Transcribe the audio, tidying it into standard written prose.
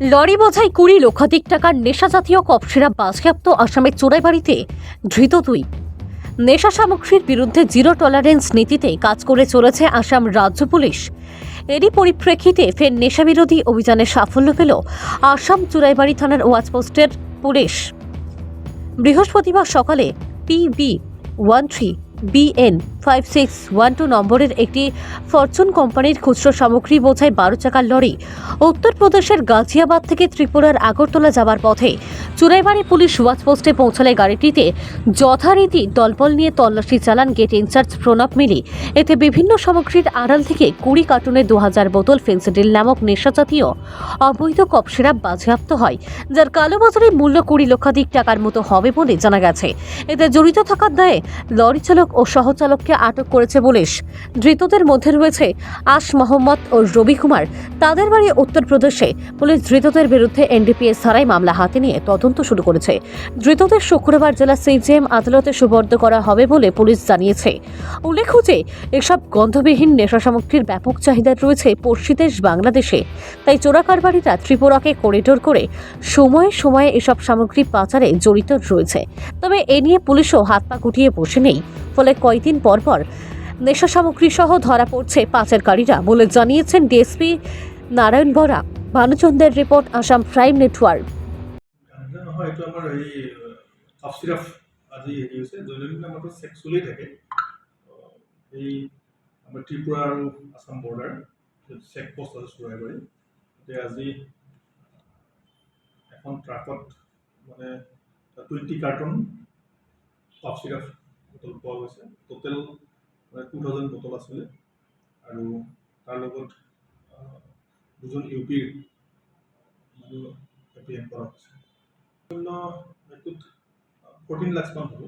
Lorry বোঝাই 20 লক্ষাধিক টাকার নেশাজাতীয় কফ সিরাপ বাজেয়াপ্ত আসামের চোরাইবাড়িতে ধৃত দুই। নেশা সামগ্রীর বিরুদ্ধে জিরো টলারেন্স নীতিতে কাজ করে চলেছে আসাম রাজ্য পুলিশ। এরই পরিপ্রেক্ষিতে ফের নেশাবিরোধী অভিযানে সাফল্য পেল আসাম চোরাইবাড়ি থানার ওয়াচপোস্টের পুলিশ। বৃহস্পতিবার সকালে PB13BN5612 নম্বরের একটি ফরচুন কোম্পানির খুচরো সামগ্রী বোঝাই 12 চাকার লরি উত্তরপ্রদেশের গাজিয়াবাদ থেকে ত্রিপুরার আগরতলা যাবার পথে চুরাইবাড়ি পুলিশ ওয়াচপোস্টে পৌঁছালে গাড়িটিতে যথারীতি দলবল নিয়ে তল্লাশি চালান গেট ইনচার্জ প্রণব মিলি। এতে বিভিন্ন সামগ্রীর আড়াল থেকে 20 কার্টুনে 2000 বোতল ফেন্সিডিল নামক নেশাজাতীয় অবৈধ কফ সিরাপ বাজেয়াপ্ত হয়, যার কালোবাজারে মূল্য 20 লক্ষাধিক টাকার মতো হবে বলে জানা গেছে। এতে জড়িত থাকার দায়ে লরি চালক ও সহচালককে আটক করেছে পুলিশ। ধৃতদের মধ্যে রয়েছে আশ মোহাম্মদ ও রবি কুমার। তাদের বাড়ি উত্তরপ্রদেশে। পুলিশ ধৃতদের বিরুদ্ধে এনডিপিএস ধারায় মামলা হাতে নিয়ে তদন্ত শুরু করেছে। ধৃতদের শুক্রবার জেলা সিজিএম আদালতে সুপর্দ করা হবে বলে পুলিশ জানিয়েছে। উল্লেখ্য যে এসব গন্ধবিহীন নেশা সামগ্রীর ব্যাপক চাহিদা রয়েছে পড়শি দেশ বাংলাদেশে। তাই চোরাকারবারিরা ত্রিপুরাকে করিডোর করে সময়ে সময়ে এসব সামগ্রী পাচারে জড়িত রয়েছে। তবে এ নিয়ে পুলিশও হাত পা গুটিয়ে বসে নেই। ফলে কয়েকদিন পর পর নেশা সামগ্রী সহ ধরা পড়ছে পাচারকারীরা বলে জানিয়েছেন ডিএসপি নারায়ণ বরা। ভানুচন্দ্রের রিপোর্ট, আসাম প্রাইম নেটওয়ার্ক। নহয়, এইটো আমাৰ এই কফ চিৰাপ আজি হেৰি হৈছে, দৈনন্দিন আমাৰতো চেক চলিয়ে থাকে। এই আমাৰ ত্ৰিপুৰা আৰু আসাম বৰ্ডাৰ চেক পোষ্ট আছে চোৰাইবাৰী। এতিয়া আজি এখন ট্ৰাকত মানে 20 কাৰ্টন কফ চিৰাপ বটল পোৱা গৈছে। টোটেল 2000 বটল আছিলে আৰু তাৰ লগত দুজন ইউপিৰ মানুহ এপ্ৰিহেণ্ড কৰা হৈছে। এইটোত 14 লাখ মান হ'ব।